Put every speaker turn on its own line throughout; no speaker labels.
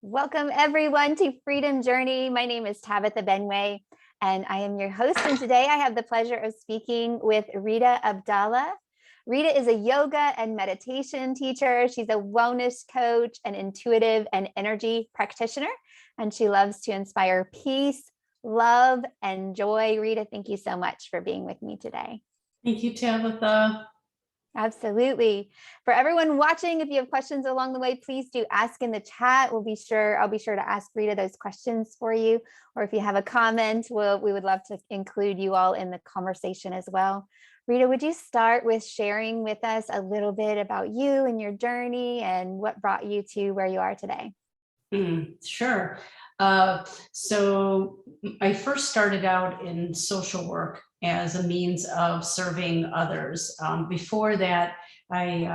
Welcome everyone to Freedom Journey. My name is Tabitha Benway, and I am your host. And today I have the pleasure of speaking with Rita Abdallah. Rita is a yoga and meditation teacher. She's a wellness coach, an intuitive and energy practitioner, and she loves to inspire peace, love, and joy. Rita, thank you so much for being with me today.
Thank you, Tabitha.
Absolutely. For everyone watching, if you have questions along the way, please do ask in the chat. I'll be sure to ask Rita those questions for you. Or if you have a comment, we would love to include you all in the conversation as well. Rita, would you start with sharing with us a little bit about you and your journey and what brought you to where you are today?
Sure. So I first started out in social work as a means of serving others. Before that, I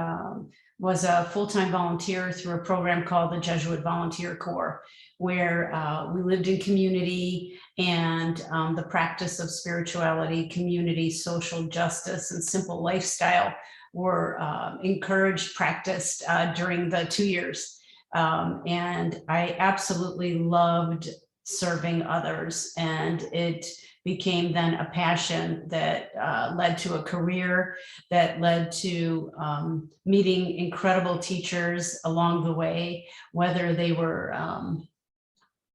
was a full-time volunteer through a program called the Jesuit Volunteer Corps, where we lived in community and the practice of spirituality, community, social justice, and simple lifestyle were encouraged, practiced during the 2 years. And I absolutely loved serving others, and it became then a passion that led to a career that led to meeting incredible teachers along the way, whether they were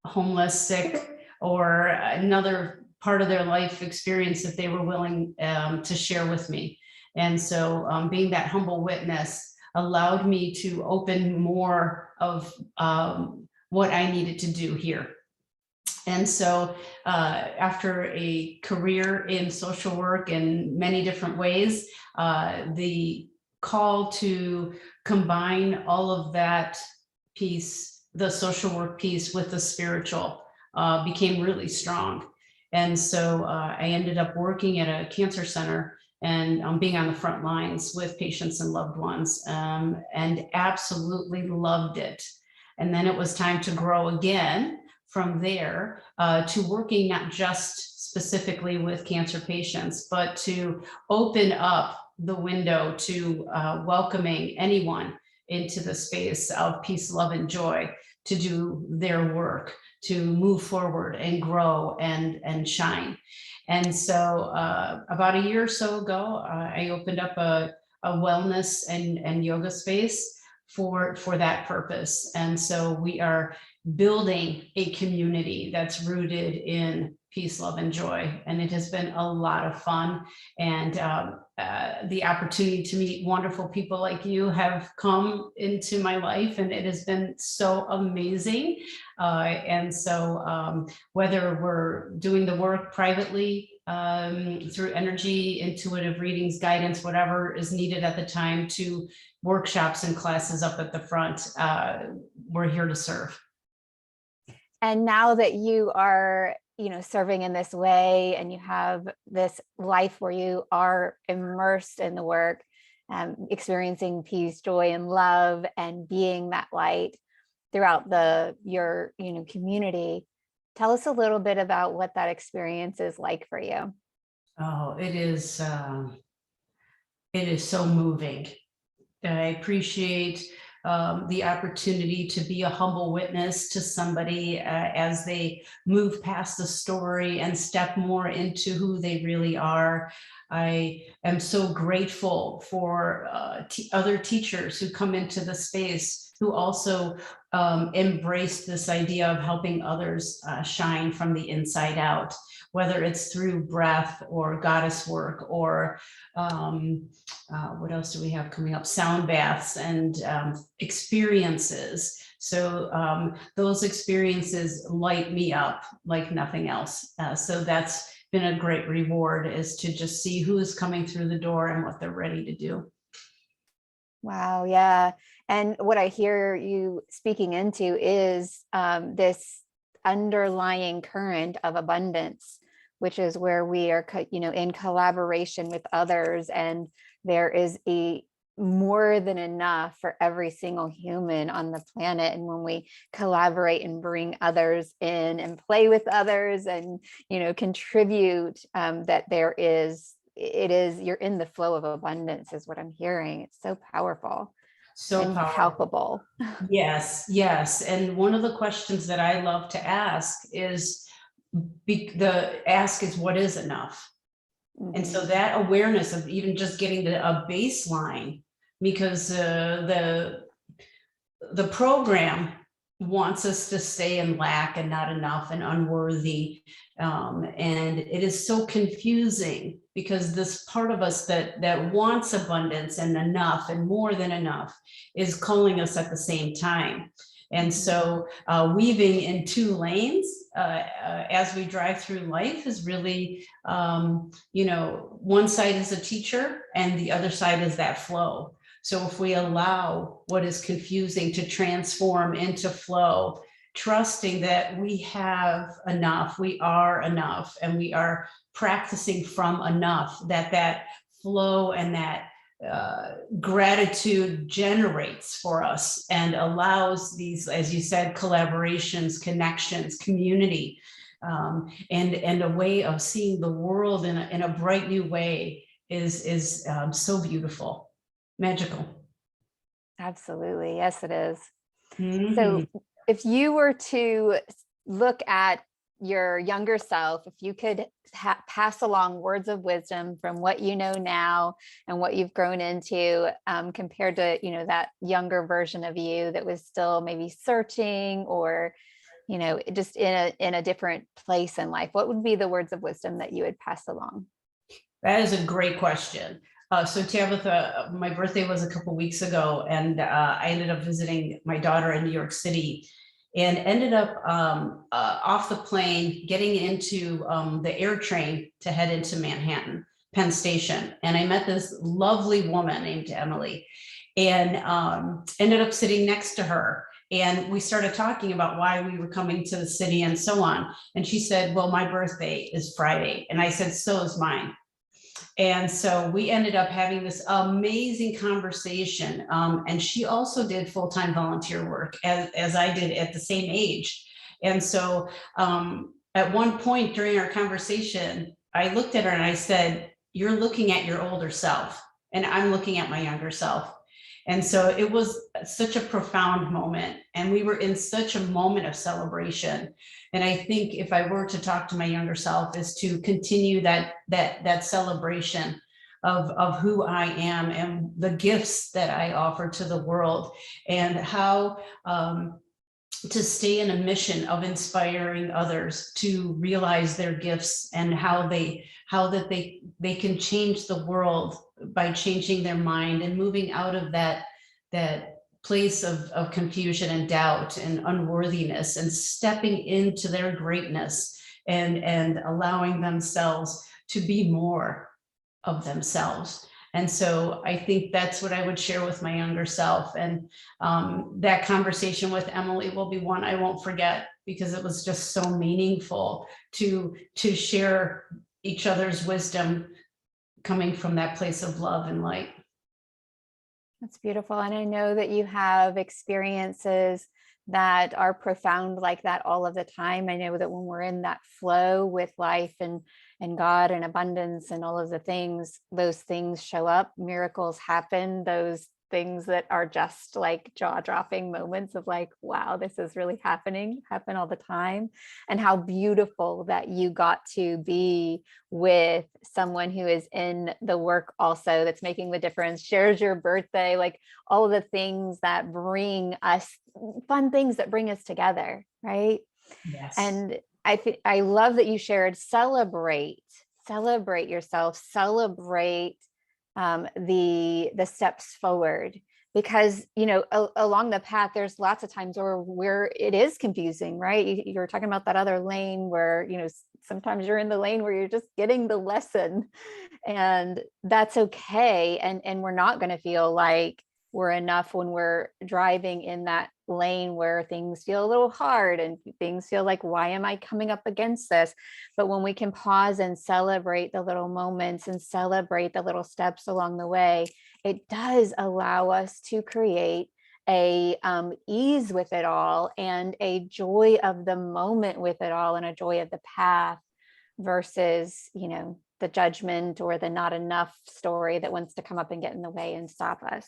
homeless, sick, or another part of their life experience that they were willing to share with me. And so being that humble witness allowed me to open more of what I needed to do here. And so after a career in social work in many different ways, the call to combine all of that piece, the social work piece with the spiritual, became really strong. And so I ended up working at a cancer center and being on the front lines with patients and loved ones, and absolutely loved it. And then it was time to grow again from there to working not just specifically with cancer patients, but to open up the window to welcoming anyone into the space of peace, love, and joy to do their work, to move forward and grow and shine. And so about a year or so ago, I opened up a wellness and yoga space for that purpose. And so we are building a community that's rooted in peace, love, and joy. And it has been a lot of fun. And the opportunity to meet wonderful people like you have come into my life, and it has been so amazing. And so whether we're doing the work privately through energy, intuitive readings, guidance, whatever is needed at the time, to workshops and classes up at the front, we're here to serve.
And now that you are, serving in this way, and you have this life where you are immersed in the work, experiencing peace, joy, and love, and being that light throughout your community, tell us a little bit about what that experience is like for you.
Oh, it is so moving. I appreciate the opportunity to be a humble witness to somebody as they move past the story and step more into who they really are. I am so grateful for other teachers who come into the space who also embrace this idea of helping others shine from the inside out, whether it's through breath or goddess work or what else do we have coming up? Sound baths and experiences. So those experiences light me up like nothing else. So that's been a great reward, is to just see who is coming through the door and what they're ready to do.
Wow. Yeah. And what I hear you speaking into is this underlying current of abundance, which is where we are, in collaboration with others, and there is a more than enough for every single human on the planet. And when we collaborate and bring others in and play with others and, contribute, that you're in the flow of abundance is what I'm hearing. It's so powerful.
So
and
powerful.
palpable.
Yes, yes. And one of the questions that I love to ask is, what is enough? And so
Mhm.
that awareness of even just getting to a baseline, because the program wants us to stay in lack and not enough and unworthy. And it is so confusing because this part of us that wants abundance and enough and more than enough is calling us at the same time. And
Mhm.
so weaving in two lanes as we drive through life is really, one side is a teacher and the other side is that flow. So if we allow what is confusing to transform into flow, trusting that we have enough, we are enough, and we are practicing from enough, that flow and that gratitude generates for us and allows these, as you said, collaborations, connections, community, and a way of seeing the world in a bright new way is so beautiful. Magical.
Absolutely. Yes, it is. So
Mhm.
if you were to look at your younger self, if you could pass along words of wisdom from what you know now and what you've grown into, compared to, that younger version of you that was still maybe searching or, just in a different place in life, what would be the words of wisdom that you would pass along?
That is a great question. So Tabitha, my birthday was a couple weeks ago, and I ended up visiting my daughter in New York City, and ended up off the plane, getting into the air train to head into Manhattan, Penn Station, and I met this lovely woman named Emily, and ended up sitting next to her. And we started talking about why we were coming to the city and so on. And she said, "Well, my birthday is Friday." And I said, "So is mine." And so we ended up having this amazing conversation. And she also did full-time volunteer work as I did at the same age. And so at one point during our conversation, I looked at her and I said, "You're looking at your older self, and I'm looking at my younger self." And so it was such a profound moment. And we were in such a moment of celebration. And I think if I were to talk to my younger self, is to continue that celebration of who I am and the gifts that I offer to the world, and how to stay in a mission of inspiring others to realize their gifts, and how they can change the world by changing their mind and moving out of that place of confusion and doubt and unworthiness, and stepping into their greatness, and allowing themselves to be more of themselves. And so I think that's what I would share with my younger self. And that conversation with Emily will be one I won't forget, because it was just so meaningful to share each other's wisdom coming from that place of love and light.
That's beautiful. And I know that you have experiences that are profound like that all of the time. I know that when we're in that flow with life and God and abundance and all of the things, those things show up, miracles happen, those things that are just like jaw-dropping moments of like, wow, this is really happen all the time. And how beautiful that you got to be with someone who is in the work also, that's making the difference, shares your birthday, like all of the things that bring us, fun things that bring us together, right?
Yes.
And I love that you shared celebrate yourself, celebrate the steps forward, because along the path there's lots of times where it is confusing, right? You're talking about that other lane where sometimes you're in the lane where you're just getting the lesson, and that's okay. And we're not going to feel like we're enough when we're driving in that lane where things feel a little hard and things feel like, why am I coming up against this? But when we can pause and celebrate the little moments and celebrate the little steps along the way, it does allow us to create a ease with it all, and a joy of the moment with it all, and a joy of the path, versus the judgment or the not enough story that wants to come up and get in the way and stop us.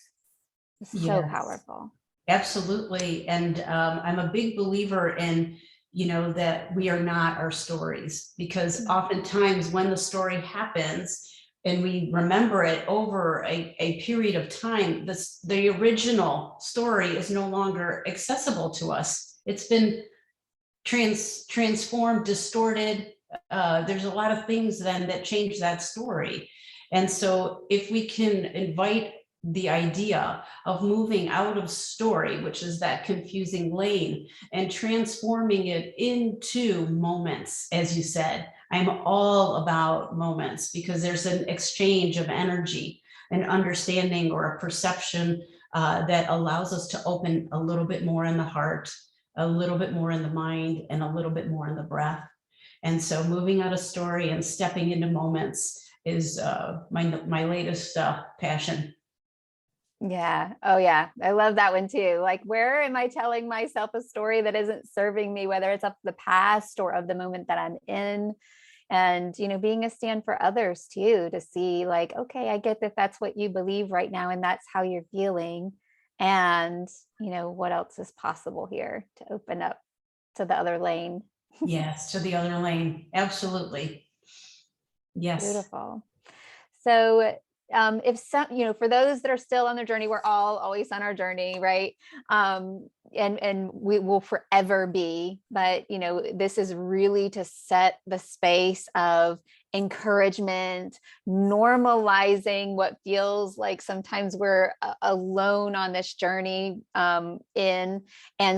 So
Yes.
powerful.
Absolutely. And I'm a big believer in, that we are not our stories, because
Mm.
oftentimes when the story happens and we remember it over a period of time, the original story is no longer accessible to us. It's been transformed, distorted. There's a lot of things then that change that story. And so if we can invite the idea of moving out of story, which is that confusing lane, and transforming it into moments, as you said, I'm all about moments because there's an exchange of energy, an understanding or a perception that allows us to open a little bit more in the heart, a little bit more in the mind, and a little bit more in the breath. And so moving out of story and stepping into moments is my latest passion.
Yeah. Oh, yeah. I love that one too. Like, where am I telling myself a story that isn't serving me, whether it's of the past or of the moment that I'm in? And, being a stand for others too, to see, like, okay, I get that that's what you believe right now, and that's how you're feeling. And, what else is possible here to open up to the other lane?
Yes, to the other lane. Absolutely. Yes.
Beautiful. So, if some, for those that are still on their journey, we're all always on our journey, right? And we will forever be. But this is really to set the space of encouragement, normalizing what feels like sometimes we're alone on this journey. And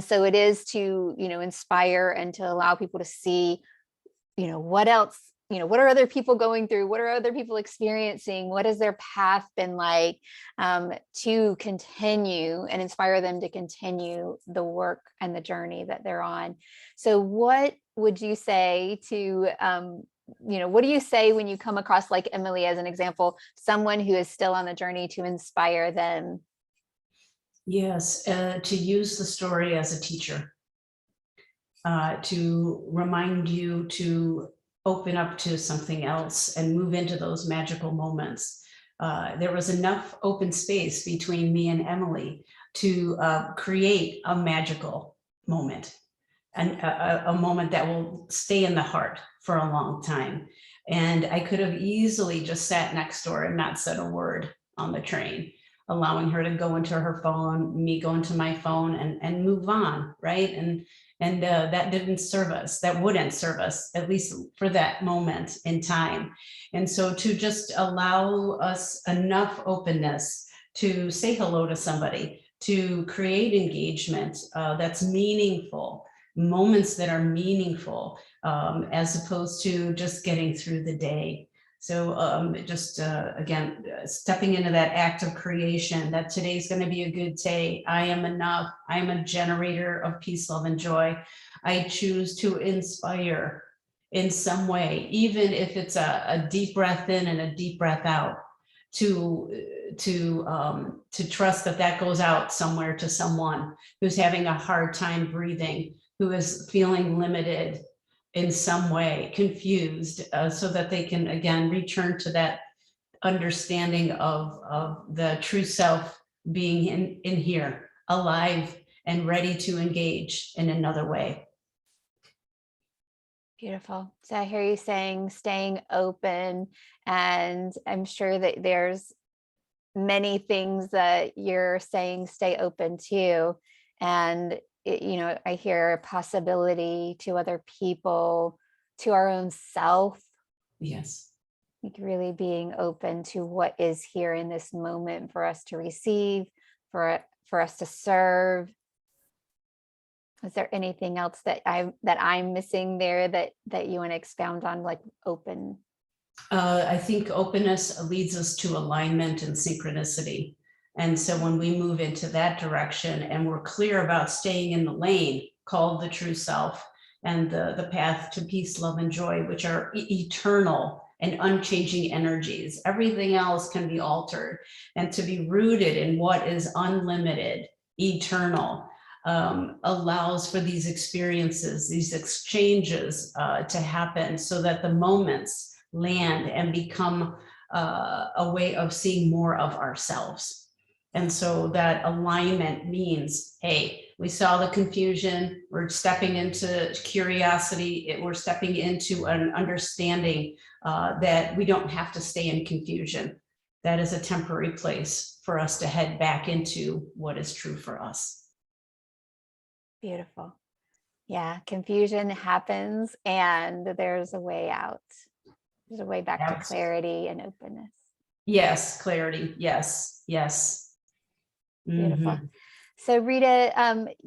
so it is to inspire and to allow people to see what else, what are other people going through, what are other people experiencing, what has their path been like, to continue and inspire them to continue the work and the journey that they're on. So what would you say to what do you say when you come across, like Emily as an example, someone who is still on the journey, to inspire them?
Yes, to use the story as a teacher, to remind you to open up to something else and move into those magical moments. There was enough open space between me and Emily to create a magical moment, and a moment that will stay in the heart for a long time. And I could have easily just sat next door and not said a word on the train, allowing her to go into her phone, me go into my phone, and move on, right? And that didn't serve us. That wouldn't serve us, at least for that moment in time. And so to just allow us enough openness to say hello to somebody, to create engagement that's meaningful, moments that are meaningful, as opposed to just getting through the day. So just again, stepping into that act of creation, that today's going to be a good day. I am enough. I am a generator of peace, love, and joy. I choose to inspire in some way, even if it's a deep breath in and a deep breath out, to trust that that goes out somewhere to someone who's having a hard time breathing, who is feeling limited in some way, confused, so that they can again return to that understanding of the true self being in here, alive and ready to engage in another way.
Beautiful. So I hear you saying staying open, and I'm sure that there's many things that you're saying stay open to. And I hear possibility to other people, to our own self,
Yes.
like really being open to what is here in this moment for us to receive, for us to serve. Is there anything else that I'm missing there that you want to expound on, like open?
I think openness leads us to alignment and synchronicity. And so when we move into that direction and we're clear about staying in the lane called the true self, and the path to peace, love, and joy, which are eternal and unchanging energies, everything else can be altered. And to be rooted in what is unlimited, eternal, allows for these experiences, these exchanges to happen, so that the moments land and become a way of seeing more of ourselves. And so that alignment means, hey, we saw the confusion, we're stepping into curiosity, we're stepping into an understanding that we don't have to stay in confusion. That is a temporary place for us to head back into what is true for us.
Beautiful. Yeah, confusion happens and there's a way out. There's a way back to clarity and openness.
Yes, clarity. Yes, yes.
Beautiful.
Mhm.
So Rita,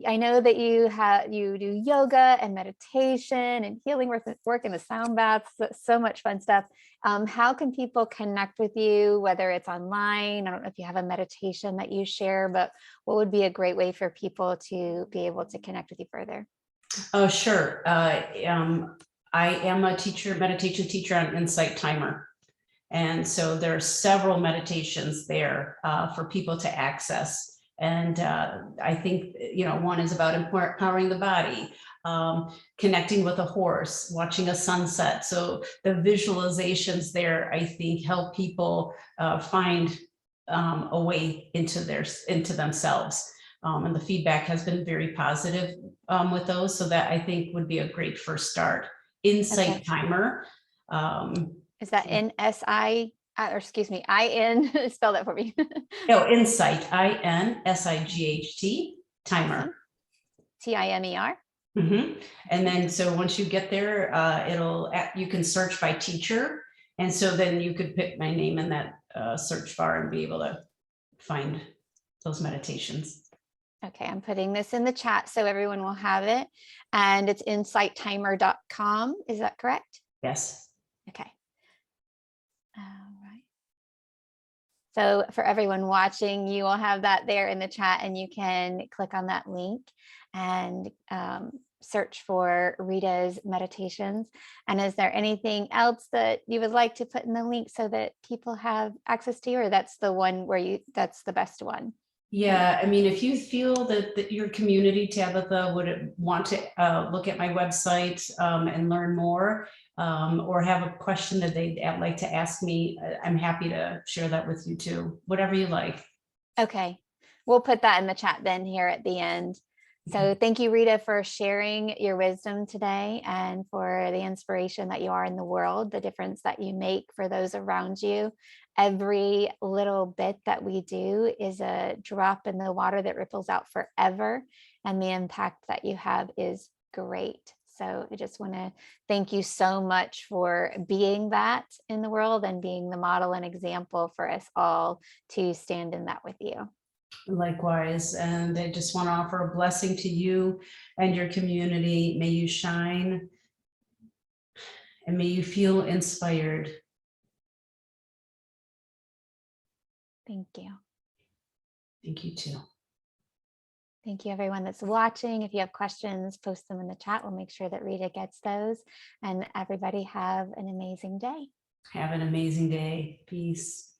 I know that you do yoga and meditation and healing work in the sound baths, so much fun stuff. How can people connect with you, whether it's online? I don't know if you have a meditation that you share, but what would be a great way for people to be able to connect with you further?
Oh, sure. I am a meditation teacher on Insight Timer. And so there are several meditations there for people to access. And I think, one is about empowering the body, connecting with a horse, watching a sunset. So the visualizations there, I think, help people find a way into themselves. And the feedback has been very positive with those. So that I think would be a great first start. Insight Timer.
Is that NSI, or excuse me, IN? Spell that for me.
Oh, Insight, INSIGHT, Timer.
Awesome. TIMER.
And then, so once you get there, you can search by teacher. And so then you could pick my name in that search bar and be able to find those meditations.
Okay, I'm putting this in the chat so everyone will have it. And it's insighttimer.com. Is that correct?
Yes.
Okay. All right. So for everyone watching, you will have that there in the chat and you can click on that link and search for Rita's meditations. And is there anything else that you would like to put in the link so that people have access to you, or that's the one where that's the best one?
Yeah, I mean, if you feel that your community, Tabitha, would want to look at my website and learn more, or have a question that they'd like to ask me, I'm happy to share that with you too, whatever you like.
Okay, we'll put that in the chat then here at the end. So thank you, Rita, for sharing your wisdom today and for the inspiration that you are in the world, the difference that you make for those around you. Every little bit that we do is a drop in the water that ripples out forever. And the impact that you have is great. So I just want to thank you so much for being that in the world and being the model and example for us all to stand in that with you.
Likewise, and I just want to offer a blessing to you and your community. May you shine and may you feel inspired.
Thank you.
Thank you too.
Thank you, everyone that's watching. If you have questions, post them in the chat. We'll make sure that Rita gets those. And everybody have an amazing day.
Have an amazing day. Peace.